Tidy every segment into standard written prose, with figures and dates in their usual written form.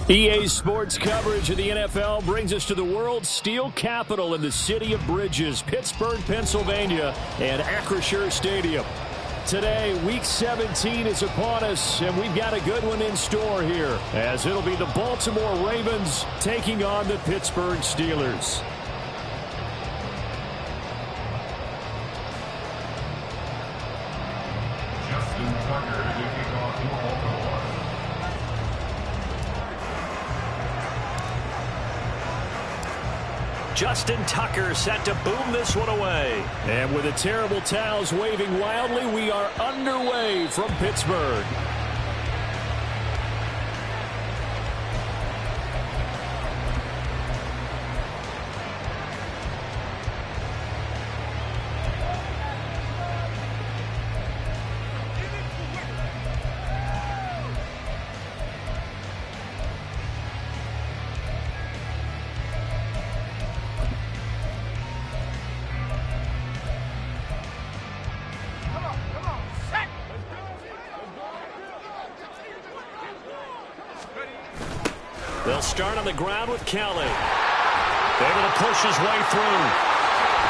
EA Sports coverage of the NFL brings us to the world's steel capital in the city of bridges, Pittsburgh, Pennsylvania, and Acrisure Stadium. Today, Week 17 is upon us, and we've got a good one in store here, as it'll be the Baltimore Ravens taking on the Pittsburgh Steelers. Justin Tucker set to boom this one away. And with the terrible towels waving wildly, we are underway from Pittsburgh. They'll start on the ground with Kelly. Able to push his way through.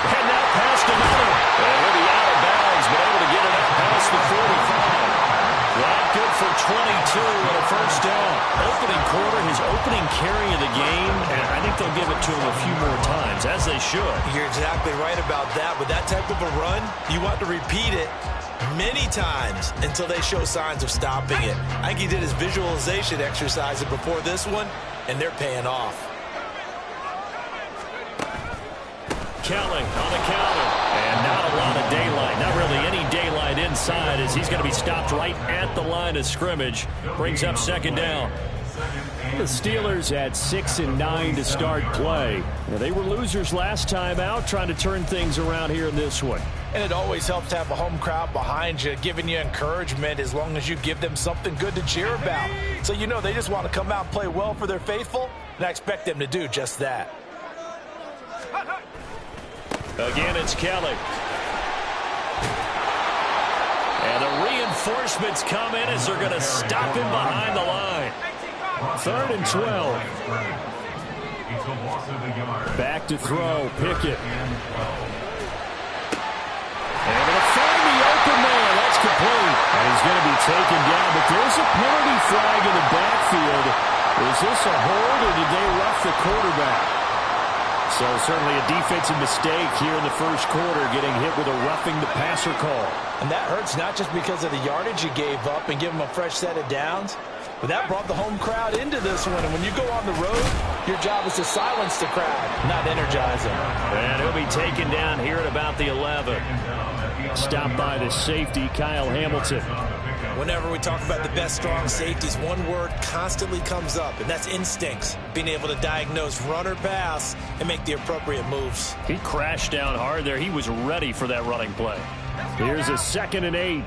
And now past another. And he'll be out of bounds, but able to get it up past the 45. That good for 22 and a first down. Opening quarter, his opening carry of the game, and I think they'll give it to him a few more times, as they should. You're exactly right about that. With that type of a run, you want to repeat it many times until they show signs of stopping it. I think he did his visualization exercises before this one, and they're paying off. Kelly on the counter. And not a lot of daylight. Not really any daylight inside, as he's going to be stopped right at the line of scrimmage. Brings up second down. The Steelers at 6-9 to start play. Now, they were losers last time out, trying to turn things around here in this one. And it always helps to have a home crowd behind you, giving you encouragement as long as you give them something good to cheer about. So you know they just want to come out and play well for their faithful, and I expect them to do just that. Again, it's Kelly. And the reinforcements come in as they're going to stop him behind the line. 3rd and 12. Back to throw. Pickett. Able to find the open man. That's complete. And he's going to be taken down. But there's a penalty flag in the backfield. Is this a hold, or did they rough the quarterback? So certainly a defensive mistake here in the first quarter, getting hit with a roughing the passer call. And that hurts not just because of the yardage you gave up and give them a fresh set of downs, but that brought the home crowd into this one. And when you go on the road, your job is to silence the crowd, not energize them. And he'll be taken down here at about the 11. Stopped by the safety, Kyle Hamilton. Whenever we talk about the best strong safeties, one word constantly comes up, and that's instincts. Being able to diagnose run or pass and make the appropriate moves. He crashed down hard there. He was ready for that running play. Here's a 2nd and 8.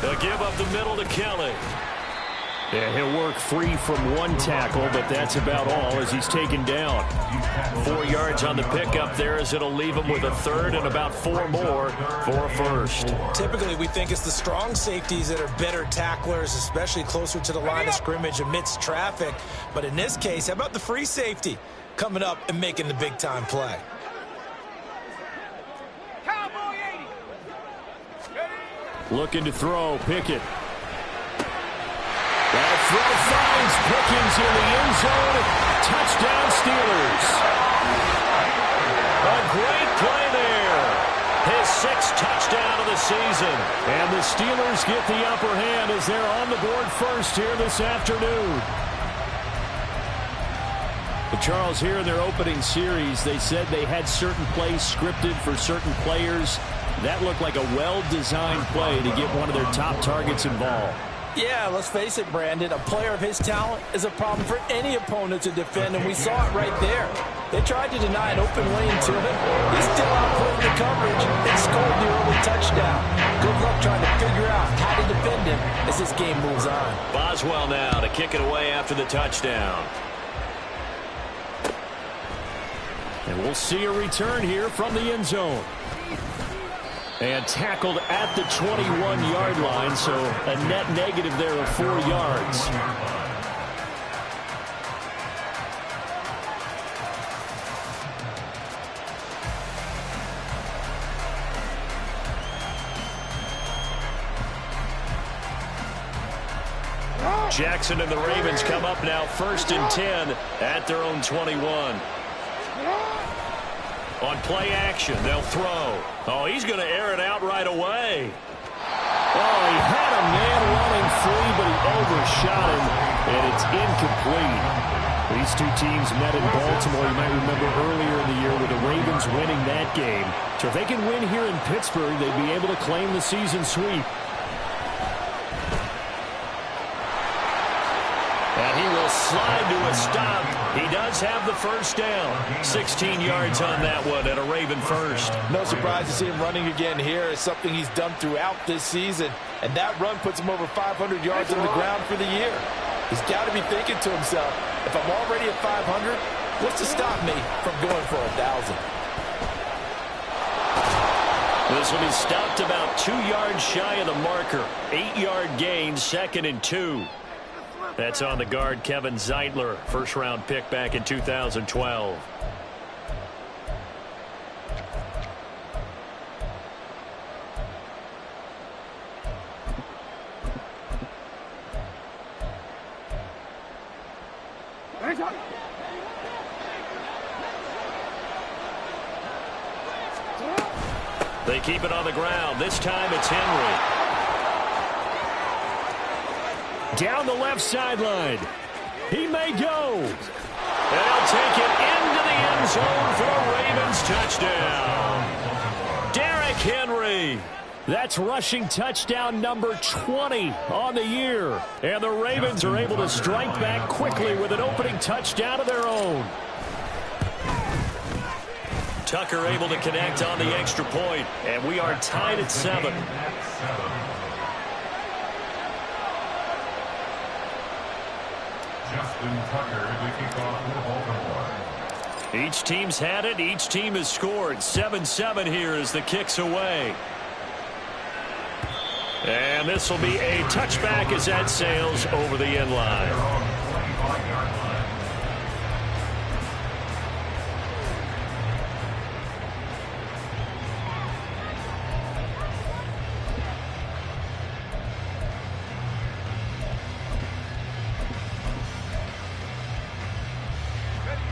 They'll give up the middle to Kelly. Yeah, he'll work free from one tackle, but that's about all as he's taken down. 4 yards on the pickup there, as it'll leave him with a 3rd and about 4 more for a first. Typically, we think it's the strong safeties that are better tacklers, especially closer to the line of scrimmage amidst traffic. But in this case, how about the free safety coming up and making the big-time play? Looking to throw, Pickett. That throw finds Pickens in the end zone. Touchdown, Steelers. A great play there. His 6th touchdown of the season. And the Steelers get the upper hand as they're on the board first here this afternoon. But Charles, here in their opening series, they said they had certain plays scripted for certain players. That looked like a well-designed play to get one of their top targets involved. Yeah, let's face it, Brandon. A player of his talent is a problem for any opponent to defend, and we saw it right there. They tried to deny an open lane to him. He still outplayed the coverage and scored the early touchdown. Good luck trying to figure out how to defend him as this game moves on. Boswell now to kick it away after the touchdown. And we'll see a return here from the end zone. And tackled at the 21-yard line, so a net negative there of 4 yards. Jackson and the Ravens come up now 1st and 10 at their own 21. On play action, they'll throw. Oh, he's going to air it out right away. Oh, he had a man running free, but he overshot him, and it's incomplete. These two teams met in Baltimore, you might remember earlier in the year, with the Ravens winning that game. So if they can win here in Pittsburgh, they'd be able to claim the season sweep. And he will slide to a stop. He does have the first down. 16 yards on that one and a Raven first. No surprise to see him running again here. It's something he's done throughout this season. And that run puts him over 500 yards on the ground for the year. He's got to be thinking to himself, if I'm already at 500, what's to stop me from going for 1,000? This will be stopped about 2 yards shy of the marker. 8-yard gain, 2nd and 2. That's on the guard, Kevin Zeitler, first-round pick back in 2012. They keep it on the ground. This time it's Henry. Down the left sideline. He may go. And he'll take it into the end zone for a Ravens touchdown. Derrick Henry. That's rushing touchdown number 20 on the year. And the Ravens are able to strike back quickly with an opening touchdown of their own. Tucker able to connect on the extra point. And we are tied at 7. Each team's had it. Each team has scored. 7-7 here as the kick's away. And this will be a touchback as that sails over the end line.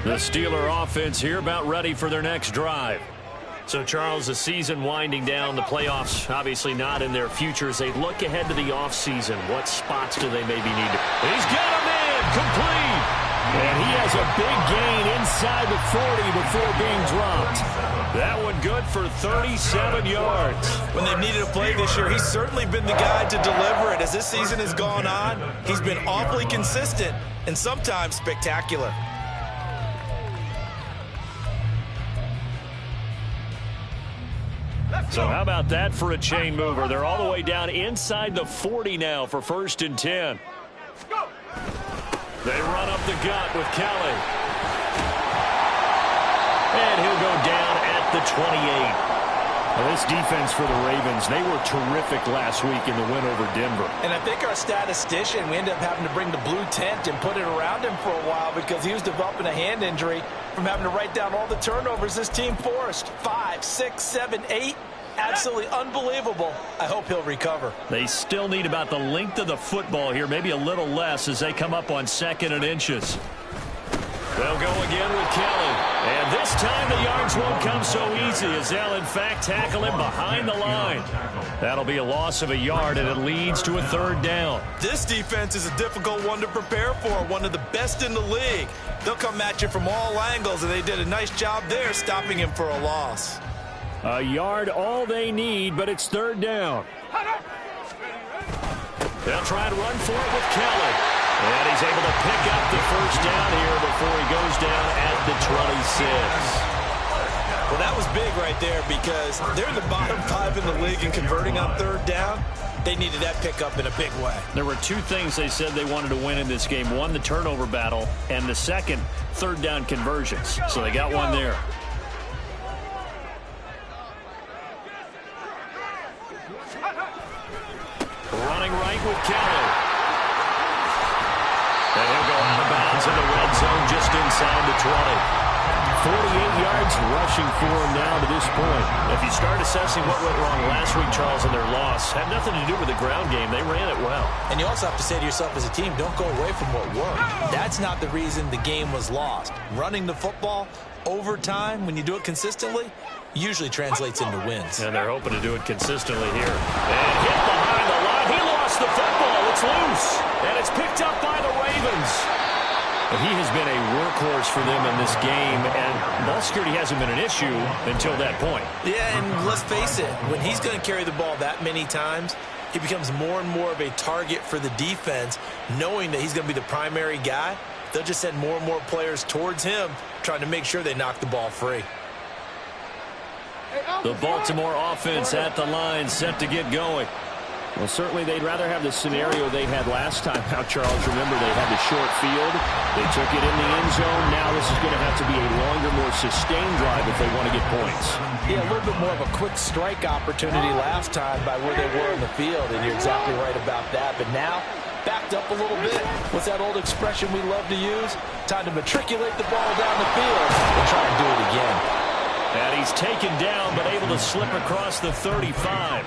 The Steeler offense here about ready for their next drive. So, Charles, the season winding down, the playoffs obviously not in their future. As they look ahead to the offseason, what spots do they maybe need to... He's got him in! Complete! And he has a big gain inside the 40 before being dropped. That one good for 37 yards. When they've needed a play this year, he's certainly been the guy to deliver it. As this season has gone on, he's been awfully consistent and sometimes spectacular. So how about that for a chain mover? They're all the way down inside the 40 now for 1st and 10. They run up the gut with Kelly. And he'll go down at the 28. Well, this defense for the Ravens, they were terrific last week in the win over Denver. And I think our statistician, we ended up having to bring the blue tent and put it around him for a while because he was developing a hand injury from having to write down all the turnovers this team forced. 5, 6, 7, 8. Absolutely unbelievable. I hope he'll recover. They still need about the length of the football here, maybe a little less as they come up on 2nd and inches. They'll go again with Kelly. And this time the yards won't come so easy as they'll, in fact, tackle him behind the line. That'll be a loss of a yard, and it leads to a 3rd down. This defense is a difficult one to prepare for, one of the best in the league. They'll come at you from all angles, and they did a nice job there stopping him for a loss. A yard, all they need, but it's third down. They'll try and run for it with Kelly. And he's able to pick up the first down here before he goes down at the 26. Well, that was big right there because they're in the bottom 5 in the league in converting on third down. They needed that pickup in a big way. There were two things they said they wanted to win in this game. One, the turnover battle, and the second, third down conversions. So they got one there. Running right with Kelly. And he'll go out of bounds in the red zone just inside the 20. 48 yards rushing for him now to this point. If you start assessing what went wrong last week, Charles, in their loss, had nothing to do with the ground game. They ran it well. And you also have to say to yourself as a team, don't go away from what worked. That's not the reason the game was lost. Running the football over time, when you do it consistently, usually translates into wins. And they're hoping to do it consistently here. And hit behind the line. He lost the football. It's loose. And it's picked up by the Ravens. He has been a workhorse for them in this game, and ball security hasn't been an issue until that point. Yeah, and let's face it, when he's going to carry the ball that many times, he becomes more and more of a target for the defense, knowing that he's going to be the primary guy. They'll just send more and more players towards him, trying to make sure they knock the ball free. The Baltimore offense at the line, set to get going. Well, certainly they'd rather have the scenario they had last time out, Charles. Remember, they had the short field. They took it in the end zone. Now this is going to have to be a longer, more sustained drive if they want to get points. Yeah, a little bit more of a quick strike opportunity last time by where they were in the field, and you're exactly right about that. But now, backed up a little bit. What's that old expression we love to use? Time to matriculate the ball down the field and try and do it again. And he's taken down, but able to slip across the 35.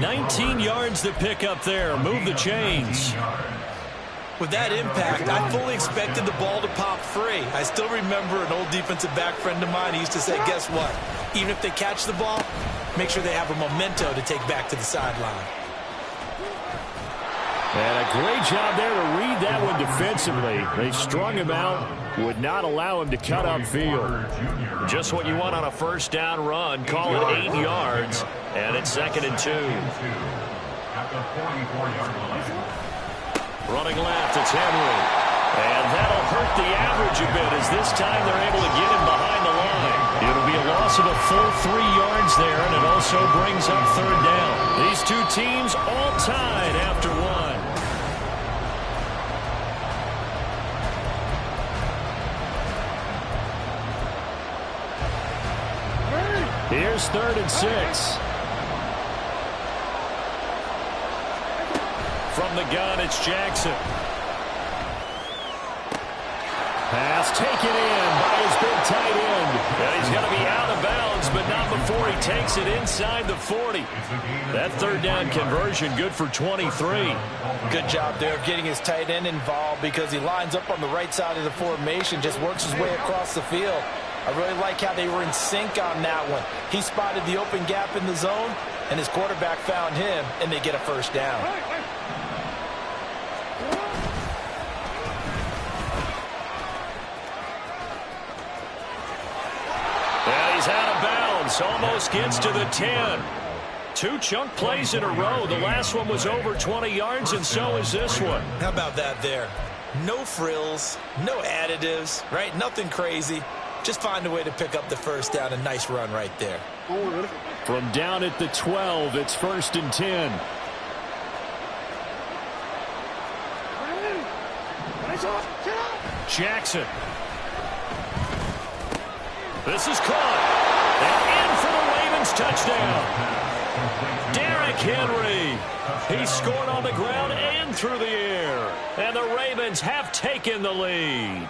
19 yards to pick up there. Move the chains. With that impact, I fully expected the ball to pop free. I still remember an old defensive back friend of mine. He used to say, guess what? Even if they catch the ball, make sure they have a memento to take back to the sideline. And a great job there to read that one defensively. They strung him out, would not allow him to cut upfield. Just what you want on a first down run. Call it 8 yards, and it's 2nd and 2. Running left, it's Henry. And that'll hurt the average a bit as this time they're able to get him behind the line. It'll be a loss of a full 3 yards there, and it also brings up third down. These two teams all tied after one. Here's 3rd and 6. From the gun, it's Jackson. Pass taken in by his big tight end. And he's going to be out of bounds, but not before he takes it inside the 40. That third down conversion good for 23. Good job there of getting his tight end involved because he lines up on the right side of the formation, just works his way across the field. I really like how they were in sync on that one. He spotted the open gap in the zone, and his quarterback found him, and they get a first down. Yeah, he's out of bounds. Almost gets to the 10. 2 chunk plays in a row. The last one was over 20 yards, and so is this one. How about that there? No frills, no additives, right? Nothing crazy. Just find a way to pick up the first down. A nice run right there. From down at the 12, it's 1st and 10. Jackson. This is caught. And in for the Ravens touchdown. Derrick Henry. He scored on the ground and through the air. And the Ravens have taken the lead.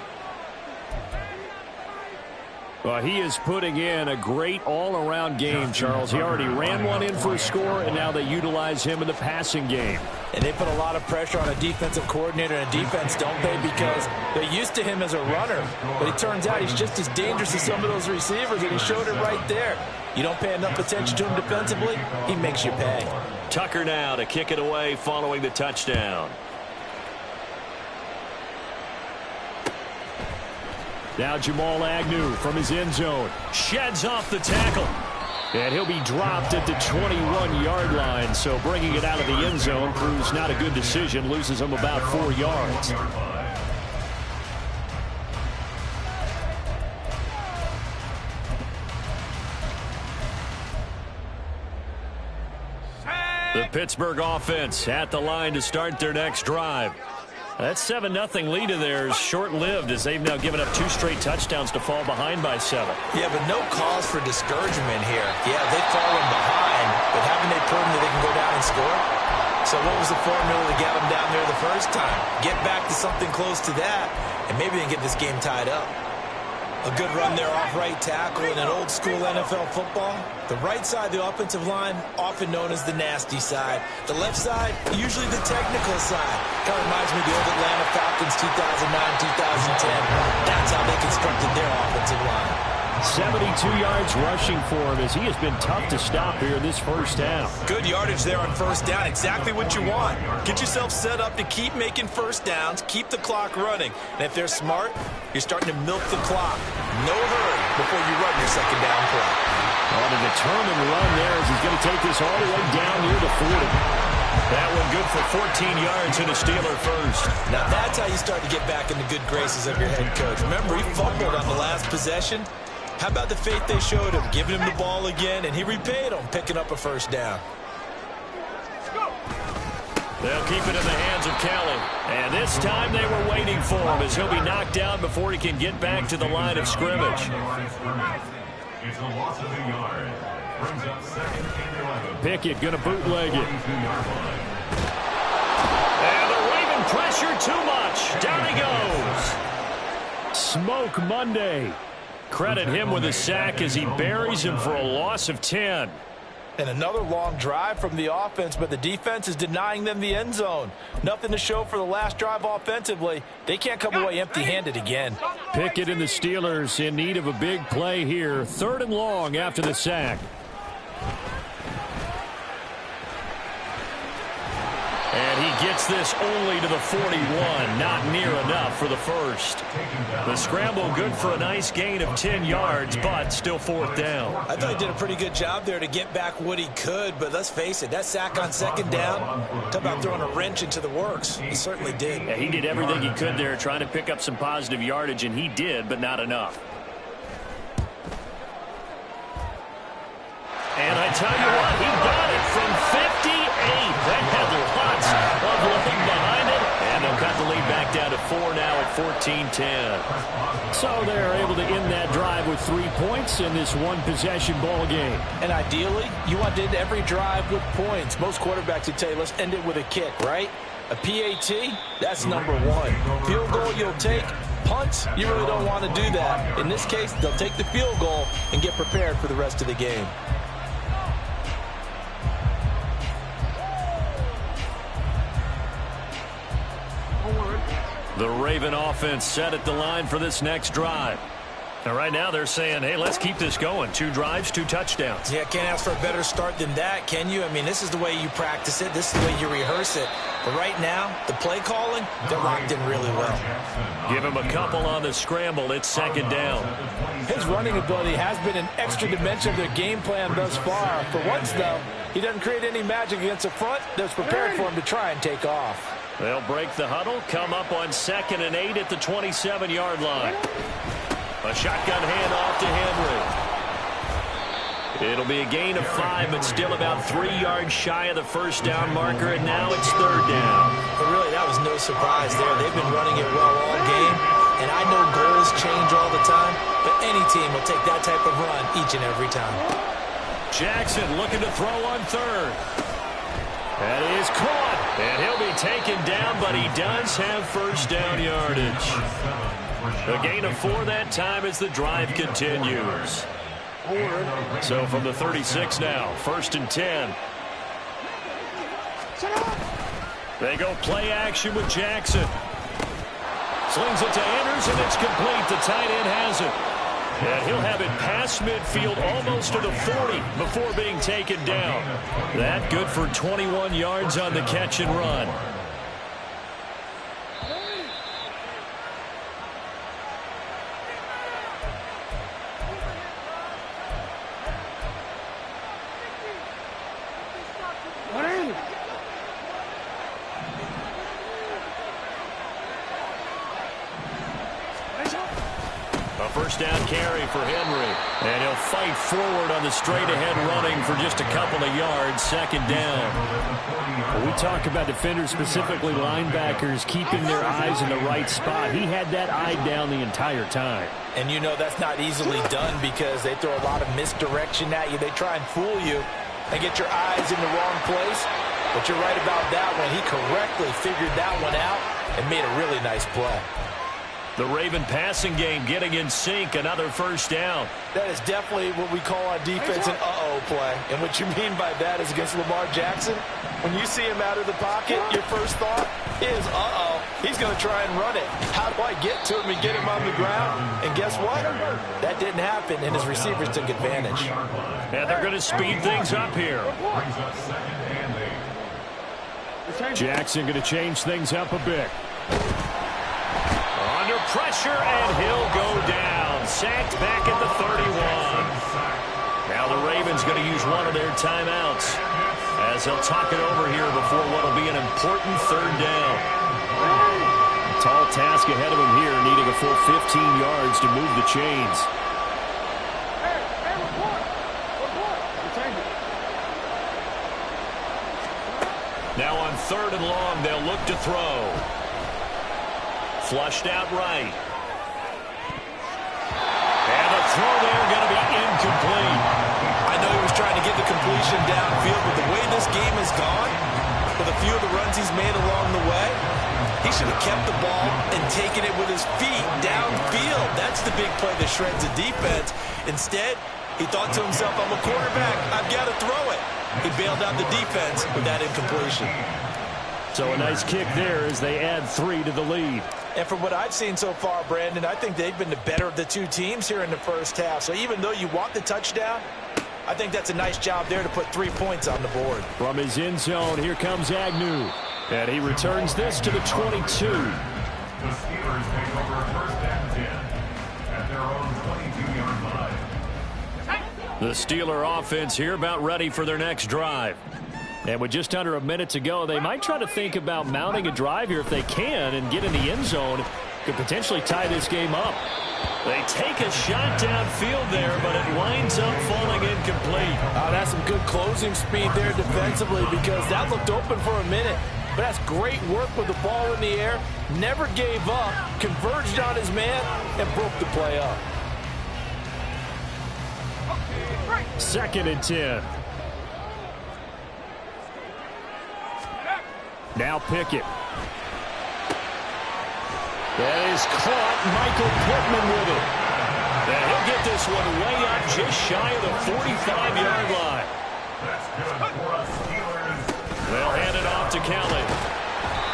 Well, he is putting in a great all-around game, Charles. He already ran one in for a score, and now they utilize him in the passing game. And they put a lot of pressure on a defensive coordinator and a defense, don't they? Because they're used to him as a runner. But it turns out he's just as dangerous as some of those receivers, and he showed it right there. You don't pay enough attention to him defensively, he makes you pay. Tucker now to kick it away following the touchdown. Now Jamal Agnew from his end zone. Sheds off the tackle. And he'll be dropped at the 21-yard line. So bringing it out of the end zone proves not a good decision. Loses him about 4 yards. The Pittsburgh offense at the line to start their next drive. That 7-0 lead of theirs short-lived as they've now given up 2 straight touchdowns to fall behind by 7. Yeah, but no cause for discouragement here. Yeah, they've fallen behind, but haven't they proven that they can go down and score? So what was the formula to get them down there the first time? Get back to something close to that, and maybe they can get this game tied up. A good run there off right tackle in an old-school NFL football. The right side of the offensive line, often known as the nasty side. The left side, usually the technical side. Kind of reminds me of the old Atlanta Falcons 2009-2010. That's how they constructed their offensive line. 72 yards rushing for him as he has been tough to stop here in this first half. Good yardage there on first down. Exactly what you want. Get yourself set up to keep making first downs, keep the clock running. And if they're smart, you're starting to milk the clock. No hurry before you run your second down play. On a determined run there as he's going to take this all the way down near the 40. That one good for 14 yards and a Steeler first. Now that's how you start to get back in the good graces of your head coach. Remember, he fumbled on the last possession. How about the faith they showed him, giving him the ball again, and he repaid them, picking up a first down. They'll keep it in the hands of Kelly. And this time they were waiting for him as he'll be knocked down before he can get back to the line of scrimmage. It's a loss of a yard. Brings up second and 11. Pickett going to bootleg it. And the Raven pressure too much. Down he goes. Smoke Monday. Credit him with a sack as he buries him for a loss of 10. And another long drive from the offense, but the defense is denying them the end zone. Nothing to show for the last drive offensively. They can't come away empty-handed again. Pickett and the Steelers in need of a big play here. 3rd and long after the sack. And he gets this only to the 41. Not near enough for the first. The scramble good for a nice gain of 10 yards, but still 4th down. I thought he did a pretty good job there to get back what he could, but let's face it, that sack on second down, talk about throwing a wrench into the works. He certainly did. Yeah, he did everything he could there trying to pick up some positive yardage, and he did, but not enough. And I tell you what, he got it from 58. That had lots of leg behind it. And they'll cut the lead back down to 4 now at 14-10. So they're able to end that drive with 3 points in this one-possession ball game. And ideally, you want to end every drive with points. Most quarterbacks would tell you, let's end it with a kick, right? A PAT, that's number 1. Field goal you'll take. Punts, you really don't want to do that. In this case, they'll take the field goal and get prepared for the rest of the game. The Raven offense set at the line for this next drive. And right now they're saying, hey, let's keep this going. 2 drives, 2 touchdowns. Yeah, can't ask for a better start than that, can you? I mean, this is the way you practice it. This is the way you rehearse it. But right now, the play calling, they're locked in really well. Give him a couple on the scramble. It's 2nd down. His running ability has been an extra dimension of their game plan thus far. For once, though, he doesn't create any magic against the front that's prepared for him to try and take off. They'll break the huddle, come up on 2nd and 8 at the 27-yard line. A shotgun handoff to Henry. It'll be a gain of 5, but still about 3 yards shy of the first down marker, and now it's 3rd down. But really, that was no surprise there. They've been running it well all game, and I know goals change all the time, but any team will take that type of run each and every time. Jackson looking to throw on 3rd. That is caught, and he'll be taken down, but he does have first down yardage. A gain of 4 that time as the drive continues. So from the 36 now, 1st and 10. They go play action with Jackson. Slings it to Anderson, it's complete. The tight end has it. And he'll have it past midfield almost to the 40 before being taken down. That good for 21 yards on the catch and run. A first down carry for Henry. And he'll fight forward on the straight-ahead running for just a couple of yards. Second down. Well, we talk about defenders, specifically linebackers, keeping their eyes in the right spot. He had that eye down the entire time. And you know that's not easily done because they throw a lot of misdirection at you. They try and fool you and get your eyes in the wrong place. But you're right about that one. He correctly figured that one out and made a really nice play. The Raven passing game getting in sync. Another first down. That is definitely what we call on defense an uh-oh play. And what you mean by that is against Lamar Jackson, when you see him out of the pocket, your first thought is, uh-oh, he's going to try and run it. How do I get to him and get him on the ground? And guess what? That didn't happen, and his receivers took advantage. And they're going to speed things up here. Jackson going to change things up a bit. Under pressure, and he'll go down. Sacked back at the 31. Now the Ravens going to use one of their timeouts as they'll talk it over here before what will be an important third down. A tall task ahead of him here, needing a full 15 yards to move the chains. Now on third and long, they'll look to throw. Flushed out right. And the throw there going to be incomplete. I know he was trying to get the completion downfield, but the way this game has gone, with a few of the runs he's made along the way, he should have kept the ball and taken it with his feet downfield. That's the big play that shreds the defense. Instead, he thought to himself, I'm a quarterback, I've got to throw it. He bailed out the defense with that incompletion. So a nice kick there as they add 3 to the lead. And from what I've seen so far, Brandon, I think they've been the better of the two teams here in the first half. So even though you want the touchdown, I think that's a nice job there to put 3 points on the board. From his end zone, here comes Agnew. And he returns this to the 22. The Steelers take over first and 10 at their own 22-yard line. The Steeler offense here about ready for their next drive. And with just under a minute to go, they might try to think about mounting a drive here if they can and get in the end zone. Could potentially tie this game up. They take a shot downfield there, but it winds up falling incomplete. That's some good closing speed there defensively because that looked open for a minute. But that's great work with the ball in the air. Never gave up, converged on his man, and broke the play up. 2nd and 10. Now Pickett. That is caught. Michael Pittman with it. And he'll get this one way up just shy of the 45-yard line. That's good for us Steelers. They'll hand it off to Kelly.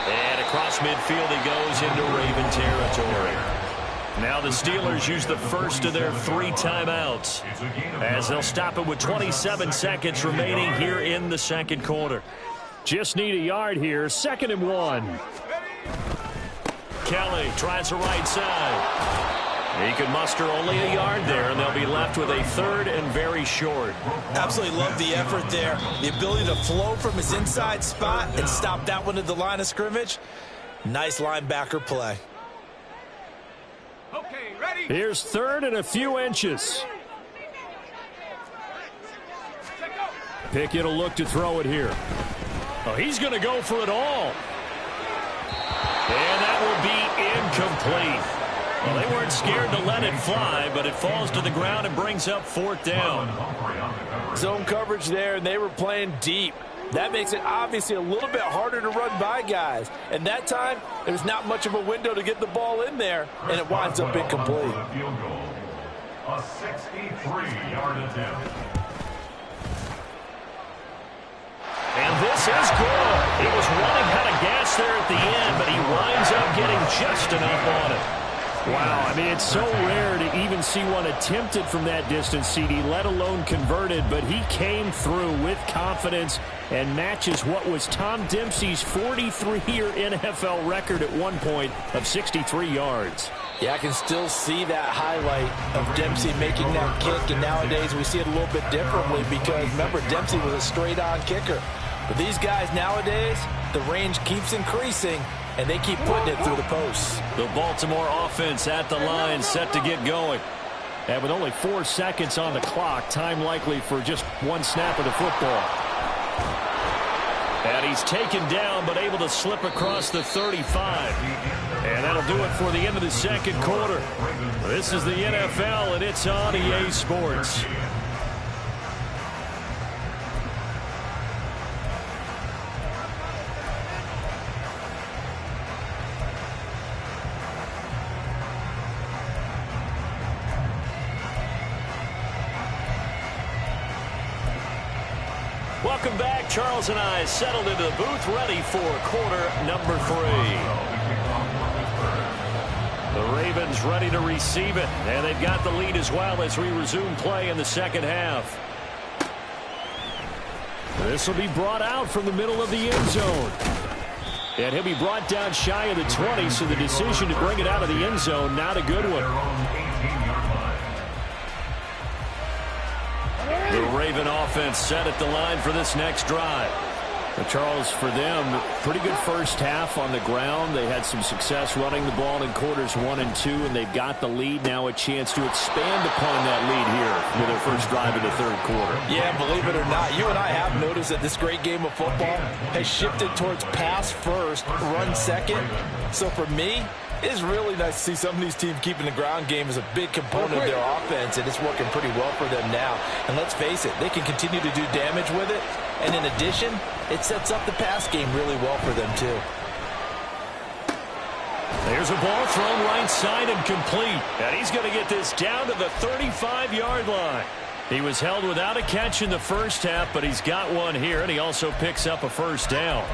And across midfield he goes into Raven territory. Now the Steelers use the first of their 3 timeouts as they'll stop it with 27 seconds remaining here in the second quarter. Just need a yard here. 2nd and 1. Kelly tries the right side. He can muster only a yard there, and they'll be left with a 3rd and very short. Absolutely love the effort there. The ability to flow from his inside spot and stop that one at the line of scrimmage. Nice linebacker play. Okay, ready? Here's 3rd and a few inches. Pickett will look to throw it here. Oh, he's going to go for it all. And that will be incomplete. Well, they weren't scared to let it fly, but it falls to the ground and brings up 4th down. Zone coverage there, and they were playing deep. That makes it obviously a little bit harder to run by guys. And that time, there's not much of a window to get the ball in there, and it winds up incomplete. A 63-yard attempt. And this is good. He was running out of gas there at the end, but he winds up getting just enough on it. Wow, I mean, it's so rare to even see one attempted from that distance, CD, let alone converted, but he came through with confidence and matches what was Tom Dempsey's 43-year NFL record at one point of 63 yards. Yeah, I can still see that highlight of Dempsey making that kick, and nowadays we see it a little bit differently because, remember, Dempsey was a straight-on kicker. But these guys nowadays, the range keeps increasing, and they keep putting it through the posts. The Baltimore offense at the line, set to get going. And with only 4 seconds on the clock, time likely for just one snap of the football. And he's taken down, but able to slip across the 35. And that'll do it for the end of the second quarter. This is the NFL, and it's on EA Sports. Welcome back. Charles and I settled into the booth, ready for quarter number 3. The Ravens ready to receive it, and they've got the lead as well as we resume play in the second half. This will be brought out from the middle of the end zone. And he'll be brought down shy of the 20, so the decision to bring it out of the end zone, not a good one. The Raven offense set at the line for this next drive. But Charles, for them, pretty good first half on the ground. They had some success running the ball in quarters 1 and 2, and they've got the lead. Now a chance to expand upon that lead here with their first drive in the third quarter. Yeah, believe it or not, you and I have noticed that this great game of football has shifted towards pass first, run second. So for me, it's really nice to see some of these teams keeping the ground game as a big component of their offense, and it's working pretty well for them now. And let's face it, they can continue to do damage with it. And in addition, it sets up the pass game really well for them, too. There's a ball thrown right side and complete. And he's going to get this down to the 35-yard line. He was held without a catch in the first half, but he's got one here, and he also picks up a first down.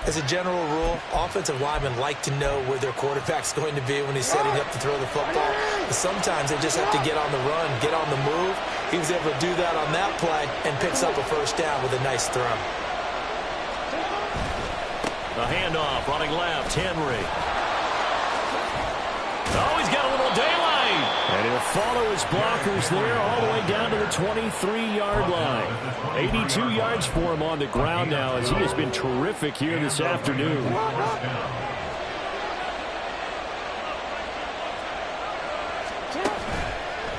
As a general rule, offensive linemen like to know where their quarterback's going to be when he's setting up to throw the football. But sometimes they just have to get on the run, get on the move. He was able to do that on that play and picks up a first down with a nice throw. The handoff, running left, Henry. Oh, he's got a little daylight. And he'll follow his blockers there all the way down to the 23-yard line. 82 yards for him on the ground now, as he has been terrific here this afternoon.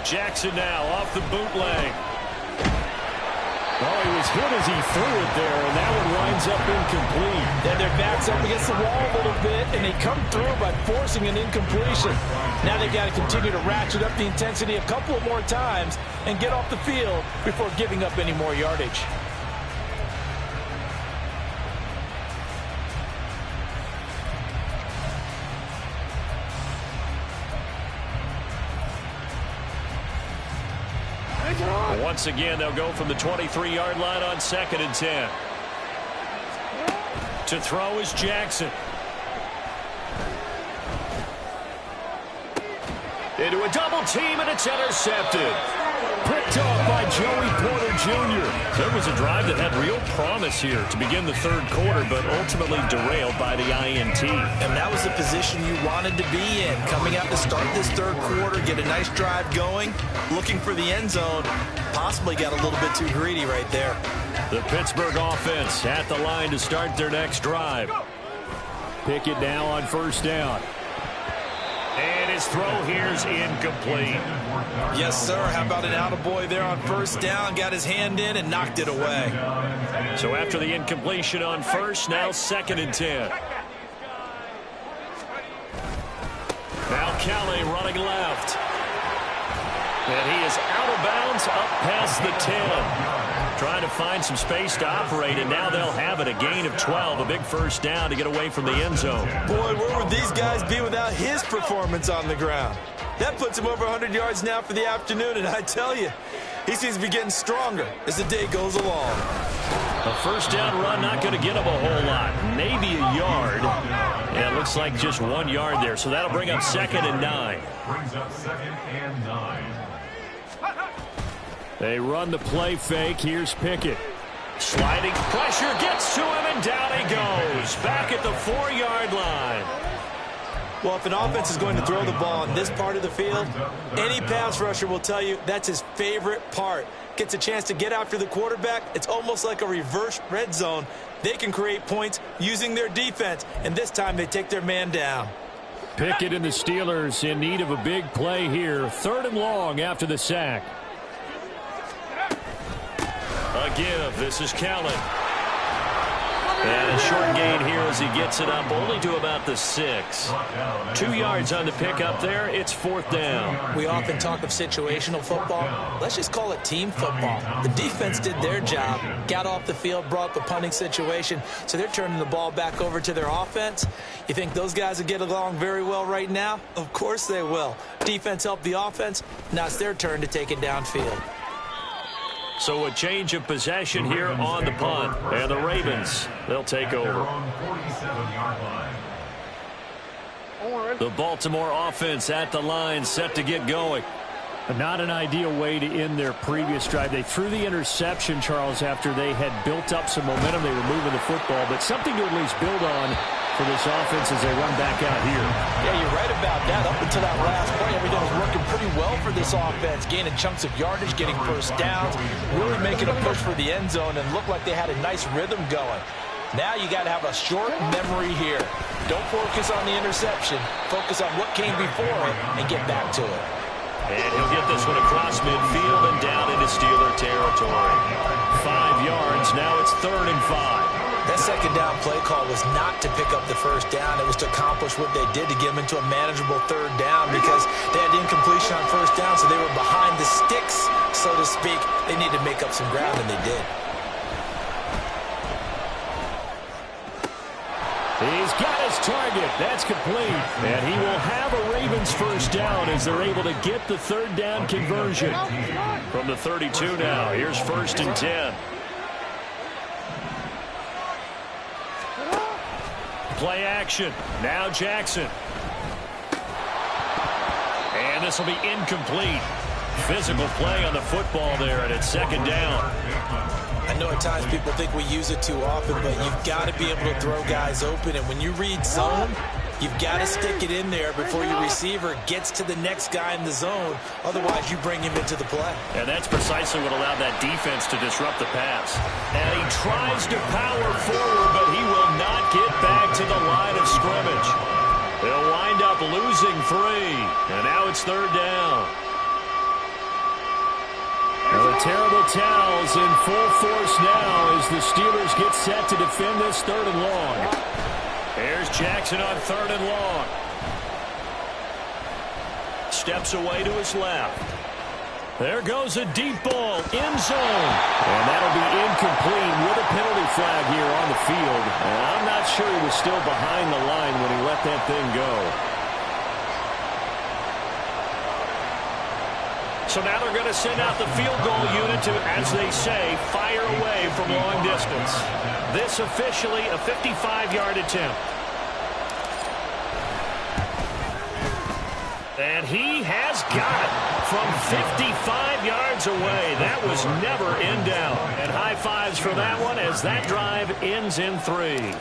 Jackson now off the bootleg. Oh, he was hit as he threw it there, and that one winds up incomplete. Then their back's up against the wall a little bit, and they come through by forcing an incompletion. Now they've got to continue to ratchet up the intensity a couple of more times and get off the field before giving up any more yardage. Once again, they'll go from the 23-yard line on 2nd and 10. To throw is Jackson. Into a double team, and it's intercepted. Picked off by Joey Porter Jr. There was a drive that had real promise here to begin the third quarter, but ultimately derailed by the INT. And that was the position you wanted to be in. Coming out to start this third quarter, get a nice drive going, looking for the end zone. Possibly got a little bit too greedy right there. The Pittsburgh offense at the line to start their next drive. Pickett now on first down. And his throw here's incomplete. Yes, sir. How about an attaboy there on first down? Got his hand in and knocked it away. So after the incompletion on first, now 2nd and 10. Now Kelly running left. And he is out of bounds up past the 10. Trying to find some space to operate, and now they'll have it. A gain of 12, a big first down to get away from the end zone. Boy, where would these guys be without his performance on the ground? That puts him over 100 yards now for the afternoon, and I tell you, he seems to be getting stronger as the day goes along. A first down run not going to get him a whole lot. Maybe a yard. And it looks like just 1 yard there, so that'll bring up 2nd and 9. Brings up 2nd and 9. They run the play fake. Here's Pickett. Sliding pressure gets to him, and down he goes. Back at the 4-yard line. Well, if an offense is going to throw the ball in this part of the field, any pass rusher will tell you that's his favorite part. Gets a chance to get after the quarterback. It's almost like a reverse red zone. They can create points using their defense, and this time they take their man down. Pickett and the Steelers in need of a big play here. 3rd and long after the sack. A give. This is Kellen. And a short gain here as he gets it up only to about the 6. 2 yards on the pickup there. It's 4th down. We often talk of situational football. Let's just call it team football. The defense did their job, got off the field, brought up a punting situation, so they're turning the ball back over to their offense. You think those guys will get along very well right now? Of course they will. Defense helped the offense. Now it's their turn to take it downfield. So a change of possession here on the punt. And the Ravens, they'll take over. The Baltimore offense at the line, set to get going. Not an ideal way to end their previous drive. They threw the interception, Charles, after they had built up some momentum. They were moving the football, but something to at least build on for this offense as they run back out here. Yeah, you're right about that. Up until that last play, everything was working pretty well for this offense, gaining chunks of yardage, getting first downs, really making a push for the end zone, and looked like they had a nice rhythm going. Now you got to have a short memory here. Don't focus on the interception. Focus on what came before it and get back to it. And he'll get this one across midfield and down into Steeler territory. 5 yards. Now it's 3rd and 5. That second down play call was not to pick up the first down. It was to accomplish what they did to get them into a manageable 3rd down because they had incompletion on first down, so they were behind the sticks, so to speak. They needed to make up some ground, and they did. He's got his target. That's complete. And he will have a Ravens first down as they're able to get the 3rd down conversion. From the 32 now, here's 1st and 10. Play action. Now Jackson. And this will be incomplete. Physical play on the football there, and it's 2nd down. I know at times people think we use it too often, but you've got to be able to throw guys open. And when you read zone, you've got to stick it in there before your receiver gets to the next guy in the zone. Otherwise, you bring him into the play. And that's precisely what allowed that defense to disrupt the pass. And he tries to power forward, but he will not get back to the line of scrimmage. They'll wind up losing 3. And now it's 3rd down. Now the terrible towels in full force now as the Steelers get set to defend this 3rd and long. Here's Jackson on 3rd and long. Steps away to his left. There goes a deep ball, end zone. And that'll be incomplete with a penalty flag here on the field. And I'm not sure he was still behind the line when he let that thing go. So now they're going to send out the field goal unit to, as they say, fire away from long distance. This officially a 55-yard attempt. And he has got it from 55 yards away. That was never in doubt. And high fives for that one as that drive ends in 3.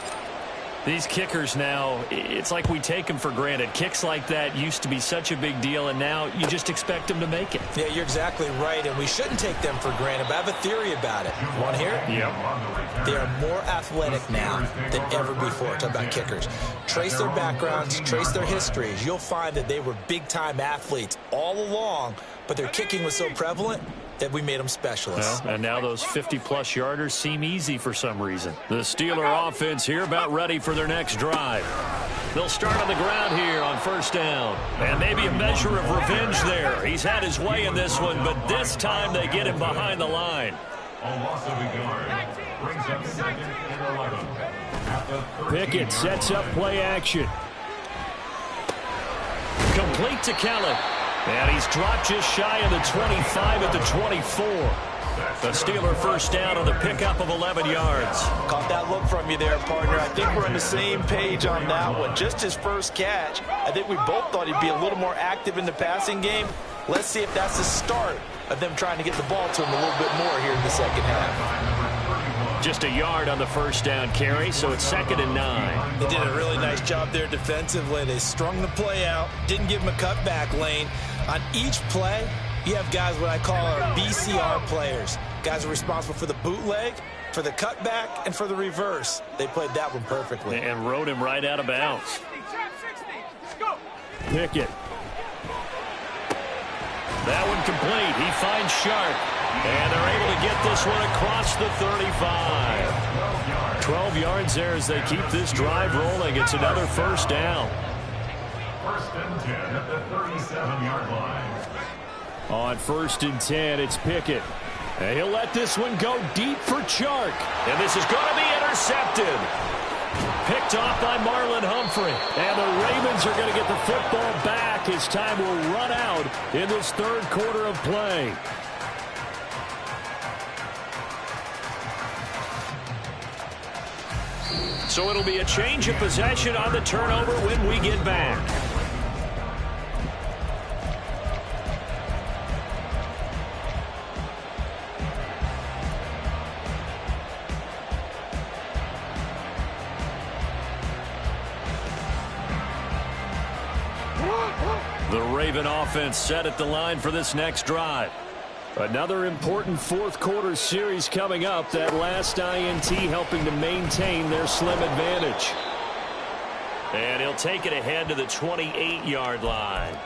These kickers now, it's like we take them for granted. Kicks like that used to be such a big deal, and now you just expect them to make it. Yeah, you're exactly right, and we shouldn't take them for granted, but I have a theory about it. Want to hear it? Yep. They are more athletic now than ever before. Talk about kickers. Trace their backgrounds, trace their histories. You'll find that they were big-time athletes all along, but their kicking was so prevalent that we made them specialists. Well, and now those 50-plus yarders seem easy for some reason. The Steeler offense here about ready for their next drive. They'll start on the ground here on 1st down. And maybe a measure of revenge there. He's had his way in this one, but this time they get him behind the line. A loss of a yard brings up 2nd and 11. At the 13 Pickett sets up play action. Complete to Kellen. And he's dropped just shy of the 25 at the 24. The Steeler first down on the pickup of 11 yards. Caught that look from you there, partner. I think we're on the same page on that one. Just his first catch. I think we both thought he'd be a little more active in the passing game. Let's see if that's the start of them trying to get the ball to him a little bit more here in the second half. Just a yard on the first down carry, so it's 2nd and 9. They did a really nice job there defensively. They strung the play out, didn't give him a cutback lane. On each play, you have guys what I call our BCR players. Guys are responsible for the bootleg, for the cutback, and for the reverse. They played that one perfectly. And rode him right out of bounds. Pickett. That one complete. He finds Sharp. And they're able to get this one across the 35. 12 yards there as they keep this drive rolling. It's another first down. 1st and 10 at the 37-yard line. On 1st and 10, it's Pickett. And he'll let this one go deep for Chark. And this is going to be intercepted. Picked off by Marlon Humphrey. And the Ravens are going to get the football back as time will run out in this 3rd quarter of play. So it'll be a change of possession on the turnover when we get back. The Raven offense set at the line for this next drive. Another important 4th quarter series coming up. That last INT helping to maintain their slim advantage. And he'll take it ahead to the 28-yard line.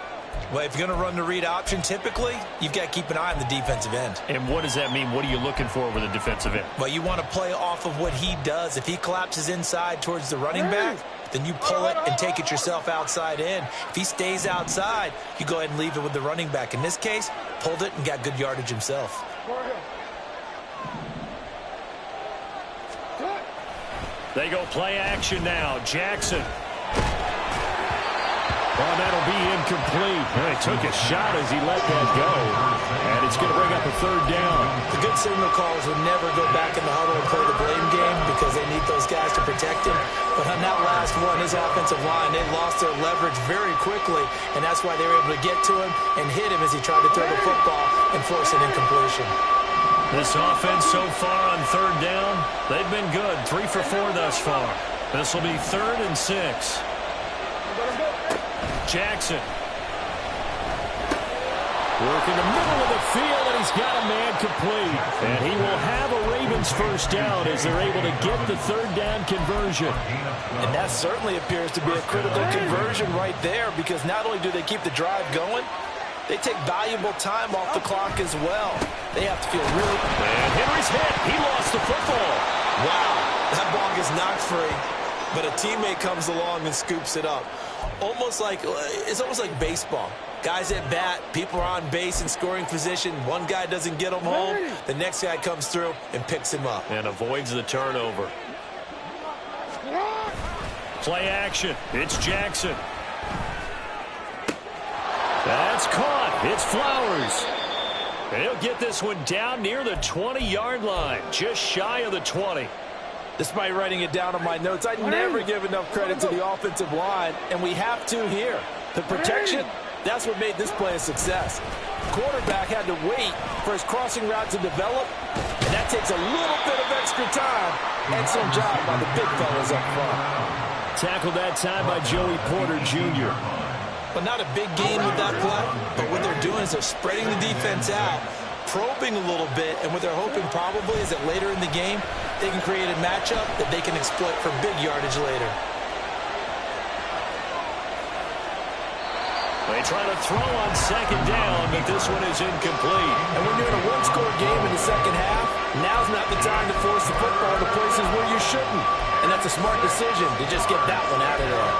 Well, if you're going to run the read option, typically, you've got to keep an eye on the defensive end. And what does that mean? What are you looking for with a defensive end? Well, you want to play off of what he does. If he collapses inside towards the running back, then you pull it and take it yourself outside in. If he stays outside, you go ahead and leave it with the running back. In this case, pulled it and got good yardage himself. They go play action now. Jackson. Oh, that'll be incomplete. And he took a shot as he let that go. And it's going to bring up a 3rd down. The good signal callers would never go back in the huddle and play the blame game because they need those guys to protect him. But on that last one, his offensive line, they lost their leverage very quickly. And that's why they were able to get to him and hit him as he tried to throw the football and force an incompletion. This offense so far on 3rd down, they've been good. 3 for 4 thus far. This will be 3rd and 6. Jackson. Working the middle of the field, and he's got a man complete. And he will have a Ravens first down as they're able to get the 3rd down conversion. And that certainly appears to be a critical conversion right there, because not only do they keep the drive going, they take valuable time off the clock as well. They have to feel really... And Henry's hit. He lost the football. Wow, that ball gets knocked free, but a teammate comes along and scoops it up. It's almost like baseball. Guys at bat, people are on base in scoring position. One guy doesn't get him home. The next guy comes through and picks him up. And avoids the turnover. Play action. It's Jackson. That's caught. It's Flowers. He'll get this one down near the 20-yard line. Just shy of the 20. Despite writing it down on my notes, I never give enough credit to the offensive line, and we have to here. The protection, that's what made this play a success. Quarterback had to wait for his crossing route to develop, and that takes a little bit of extra time. Excellent job by the big fellas up front. Tackled that time by Joey Porter Jr. But not a big gain with that play, but what they're doing is they're spreading the defense out, probing a little bit, and what they're hoping probably is that later in the game, they can create a matchup that they can exploit for big yardage later. They try to throw on 2nd down, but this one is incomplete. And when you're in a one-score game in the second half, now's not the time to force the football to places where you shouldn't. And that's a smart decision to just get that one out of there.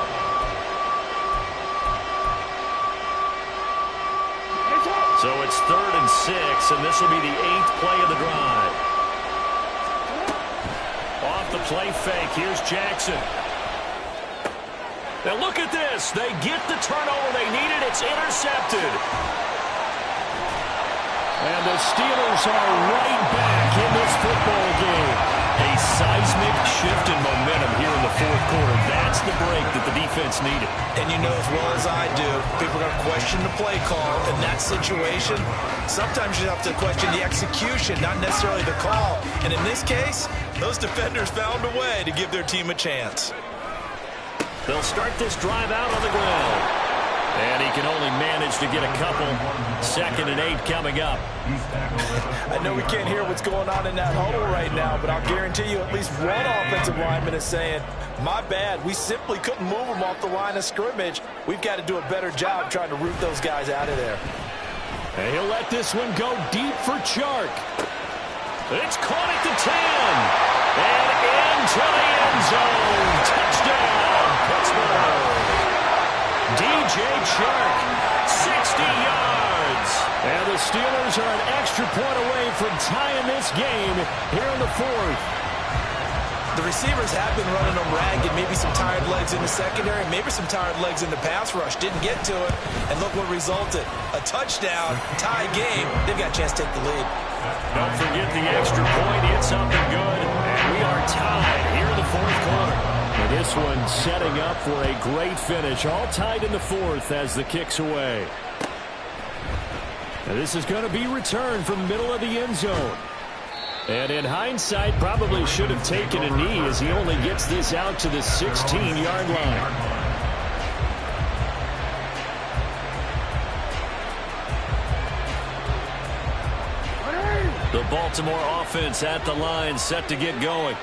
So it's 3rd and 6, and this will be the 8th play of the drive. Off the play fake, here's Jackson. Now look at this. They get the turnover they needed. It's intercepted. And the Steelers are right back in this football game. A seismic shift in momentum here in the fourth quarter. That's the break that the defense needed. And you know as well as I do, people are going to question the play call in that situation. Sometimes you have to question the execution, not necessarily the call. And in this case, those defenders found a way to give their team a chance. They'll start this drive out on the ground. And he can only manage to get a couple. 2nd and 8 coming up. I know we can't hear what's going on in that huddle right now, but I'll guarantee you at least one offensive lineman is saying, my bad, we simply couldn't move them off the line of scrimmage. We've got to do a better job trying to root those guys out of there. And he'll let this one go deep for Chark. It's caught at the 10. And into the end zone. Touchdown, Pittsburgh. DJ Chark, 60 yards. And the Steelers are an extra point away from tying this game here in the fourth. The receivers have been running them ragged. Maybe some tired legs in the secondary, maybe some tired legs in the pass rush. Didn't get to it, and look what resulted. A touchdown, tie game. They've got a chance to take the lead. Don't forget the extra point. It's something good. And we are tied here in the fourth quarter. And this one setting up for a great finish. All tied in the fourth as the kick's away. And this is going to be returned from the middle of the end zone. And in hindsight, probably should have taken a knee as he only gets this out to the 16-yard line. The Baltimore offense at the line, set to get going.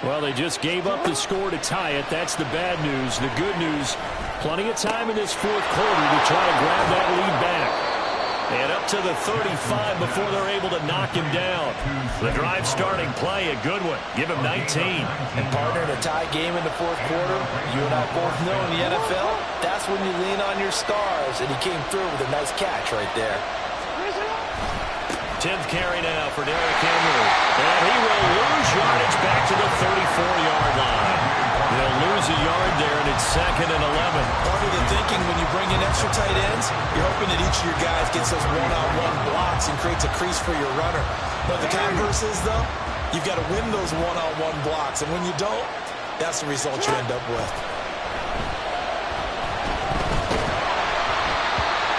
Well, they just gave up the score to tie it. That's the bad news. The good news, plenty of time in this fourth quarter to try to grab that lead back. And up to the 35 before they're able to knock him down. The drive starting play, a good one. Give him 19. And partner, in a tie game in the fourth quarter, you and I both know in the NFL, that's when you lean on your stars. And he came through with a nice catch right there. 10th carry now for Derrick Henry. And he will lose yardage back to the 34-yard line. They'll lose a yard there, and it's 2nd and 11. Part of the thinking when you bring in extra tight ends, you're hoping that each of your guys gets those one-on-one blocks and creates a crease for your runner. But the converse is, though, you've got to win those one-on-one blocks. And when you don't, that's the result you end up with.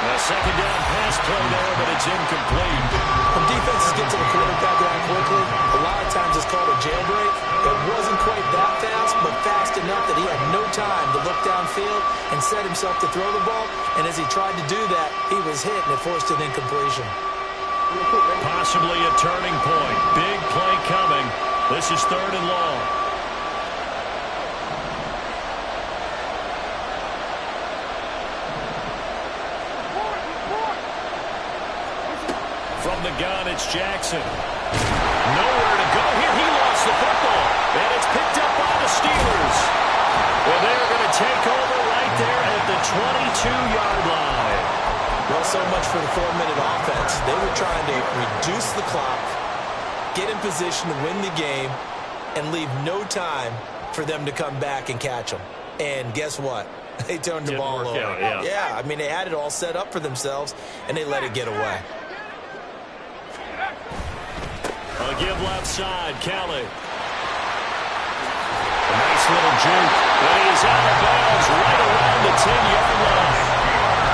A second down pass play there, but it's incomplete. When defenses get to the quarterback line quickly, a lot of times it's called a jailbreak. It wasn't quite that fast, but fast enough that he had no time to look downfield and set himself to throw the ball. And as he tried to do that, he was hit, and it forced an incompletion. Possibly a turning point. Big play coming. This is 3rd and long. From the gun, it's Jackson. Nowhere to go here. He lost the football. And it's picked up by the Steelers. Well, they're going to take over right there at the 22-yard line. Well, so much for the 4-minute offense. They were trying to reduce the clock, get in position to win the game, and leave no time for them to come back and catch them. And guess what? They turned the ball over. Yeah, I mean, they had it all set up for themselves, and they let it get away. A give left side, Kelly. A nice little juke. And he is out of bounds right around the 10-yard line.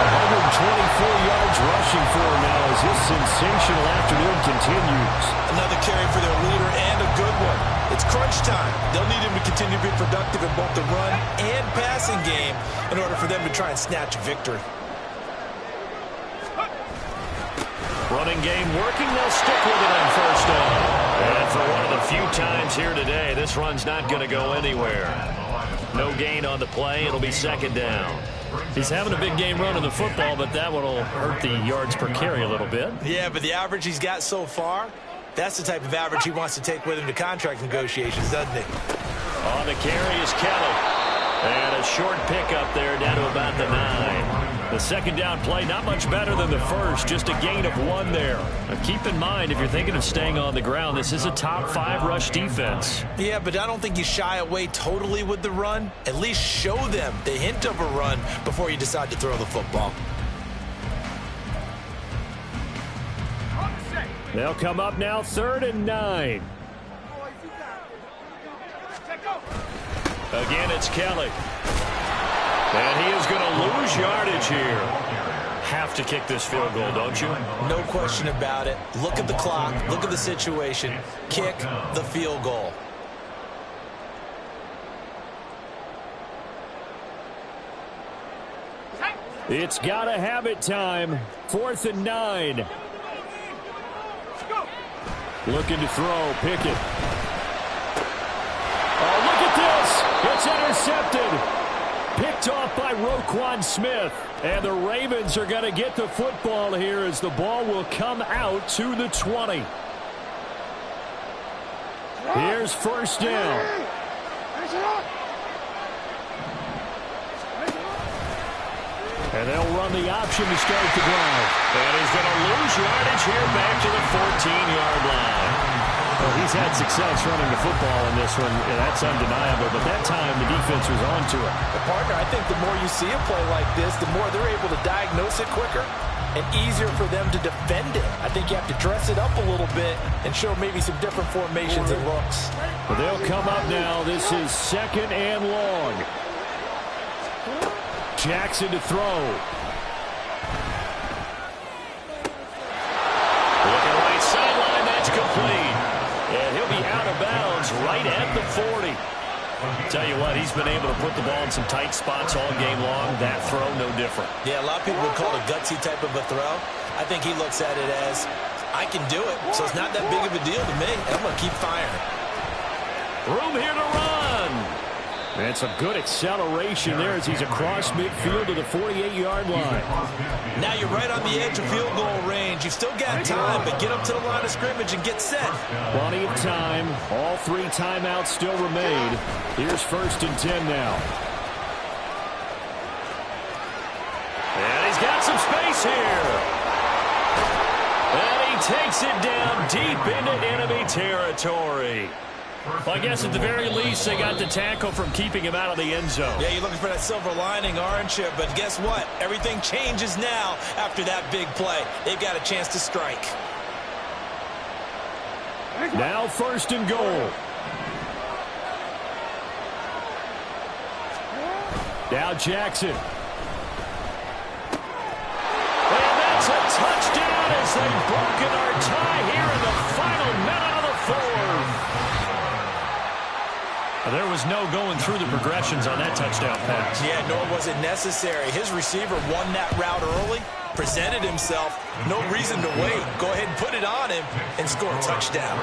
124 yards rushing for him now as his sensational afternoon continues. Another carry for their leader and a good one. It's crunch time. They'll need him to continue to be productive in both the run and passing game in order for them to try and snatch a victory. Running game working. They'll stick with it on 1st down. And for one of the few times here today, this run's not going to go anywhere. No gain on the play. It'll be 2nd down. He's having a big game running the football, but that one will hurt the yards per carry a little bit. Yeah, but the average he's got so far, that's the type of average he wants to take with him to contract negotiations, doesn't he? On the carry is Kelly. And a short pickup there down to about the 9. The 2nd down play, not much better than the first, just a gain of 1 there. Now keep in mind, if you're thinking of staying on the ground, this is a top 5 rush defense. Yeah, but I don't think you shy away totally with the run. At least show them the hint of a run before you decide to throw the football. They'll come up now 3rd and 9. Again, it's Kelly. And he is going to lose yardage here. Have to kick this field goal, don't you? No question about it. Look at the clock. Look at the situation. Kick the field goal. It's got to have it time. 4th and 9. Looking to throw. Pickett. Oh, look at this. It's intercepted. Picked off by Roquan Smith. And the Ravens are going to get the football here as the ball will come out to the 20. Here's first down. And they'll run the option to start the drive. And he's going to lose yardage here back to the 14-yard line. Well, he's had success running the football in this one. That's undeniable. But that time, the defense was on to it. Partner, I think the more you see a play like this, the more they're able to diagnose it quicker and easier for them to defend it. I think you have to dress it up a little bit and show maybe some different formations and looks. Well, they'll come up now. This is 2nd and long. Jackson to throw. Looking right sideline, that's complete. And he'll be out of bounds right at the 40. Tell you what, he's been able to put the ball in some tight spots all game long. That throw, no different. Yeah, a lot of people would call it a gutsy type of a throw. I think he looks at it as, I can do it, so it's not that big of a deal to me, and I'm going to keep firing. Room here to run. And some good acceleration there as he's across midfield to the 48-yard line. Now you're right on the edge of field goal range. You've still got time, but get up to the line of scrimmage and get set. Plenty of time. All 3 timeouts still remain. Here's 1st and 10 now. And he's got some space here. And he takes it down deep into enemy territory. Well, I guess at the very least, they got the tackle from keeping him out of the end zone. Yeah, you're looking for that silver lining, aren't you? But guess what? Everything changes now after that big play. They've got a chance to strike. Now 1st and goal. Now Jackson. And that's a touchdown as they've broken our tie here in the final minute of the 4th. There was no going through the progressions on that touchdown pass. Yeah, nor was it necessary. His receiver won that route early, presented himself. No reason to wait. Go ahead and put it on him and score a touchdown.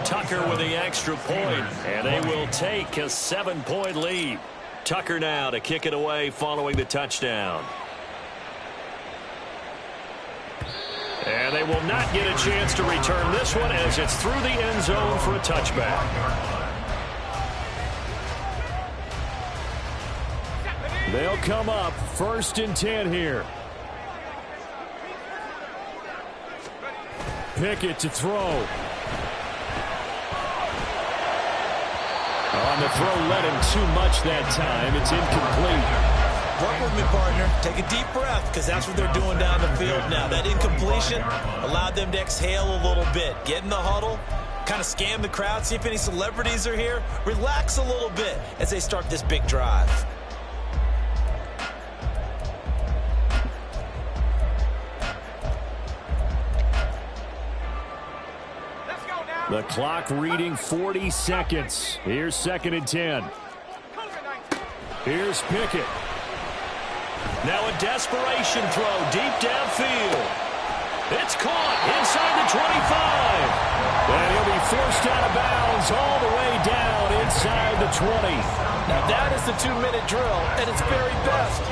Tucker with the extra point, and they will take a 7-point lead. Tucker now to kick it away following the touchdown. And they will not get a chance to return this one as it's through the end zone for a touchback. They'll come up 1st and 10 here. Pickett to throw. On the throw, led him too much that time. It's incomplete. Work with me, partner. Take a deep breath, because that's what they're doing down the field now. That incompletion allowed them to exhale a little bit. Get in the huddle, kind of scan the crowd, see if any celebrities are here. Relax a little bit as they start this big drive. The clock reading 40 seconds. Here's 2nd and 10. Here's Pickett. Now a desperation throw deep downfield. It's caught inside the 25. And he'll be forced out of bounds all the way down inside the 20. Now that is the 2-minute drill at its very best.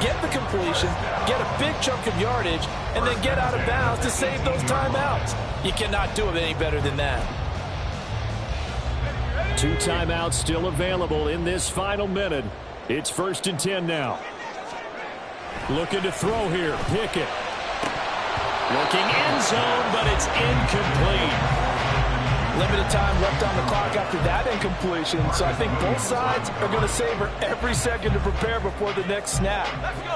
Get the completion, get a big chunk of yardage, and then get out of bounds to save those timeouts. You cannot do it any better than that. 2 timeouts still available in this final minute. It's 1st and 10 now. Looking to throw here. Pickett. Looking end zone, but it's incomplete. Limited time left on the clock after that incompletion, so I think both sides are going to savor every second to prepare before the next snap.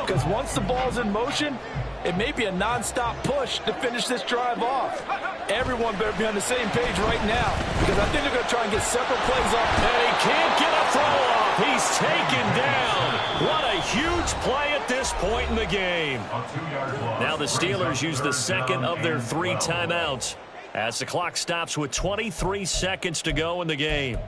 Because once the ball's in motion, it may be a non-stop push to finish this drive off. Everyone better be on the same page right now, because I think they're going to try and get several plays off. And he can't get a throw off. He's taken down. What a huge play at this point in the game. Now the Steelers use the second of their 3 timeouts as the clock stops with 23 seconds to go in the game.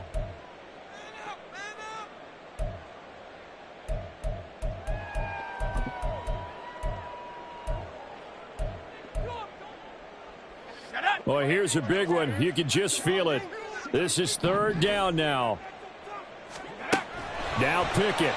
Well, here's a big one. You can just feel it. This is 3rd down now. Now Pickett.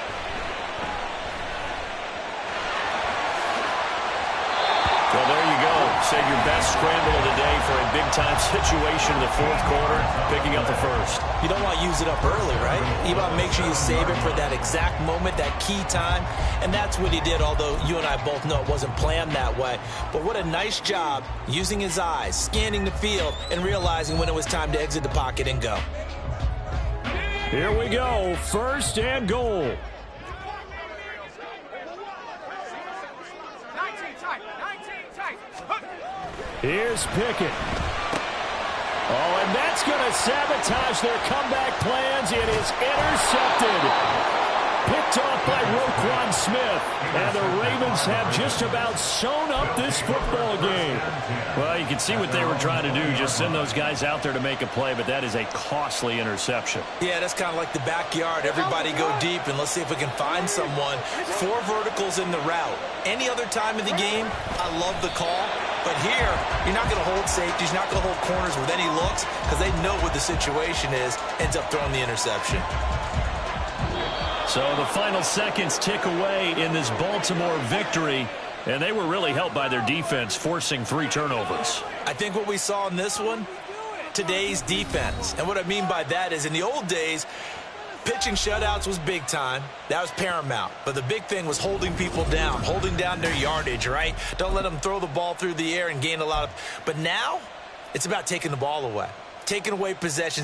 Well, there you go. Save your best scramble of the day for a big-time situation in the 4th quarter, picking up the first. You don't want to use it up early, right? You want to make sure you save it for that exact moment, that key time. And that's what he did, although you and I both know it wasn't planned that way. But what a nice job using his eyes, scanning the field, and realizing when it was time to exit the pocket and go. Here we go. 1st and goal. Here's Pickett. Oh, and that's going to sabotage their comeback plans. It is intercepted. Picked off by Roquan Smith. And the Ravens have just about sewn up this football game. Well, you can see what they were trying to do. Just send those guys out there to make a play, but that is a costly interception. Yeah, that's kind of like the backyard. Everybody go deep, and let's see if we can find someone. 4 verticals in the route. Any other time of the game, I love the call. But here, you're not going to hold safeties. You're not going to hold corners with any looks because they know what the situation is. Ends up throwing the interception. So the final seconds tick away in this Baltimore victory. And they were really helped by their defense, forcing 3 turnovers. I think what we saw in this one, today's defense. And what I mean by that is in the old days, pitching shutouts was big time. That was paramount. But the big thing was holding people down, holding down their yardage, right? Don't let them throw the ball through the air and gain a lot of... But now, it's about taking the ball away, taking away possessions,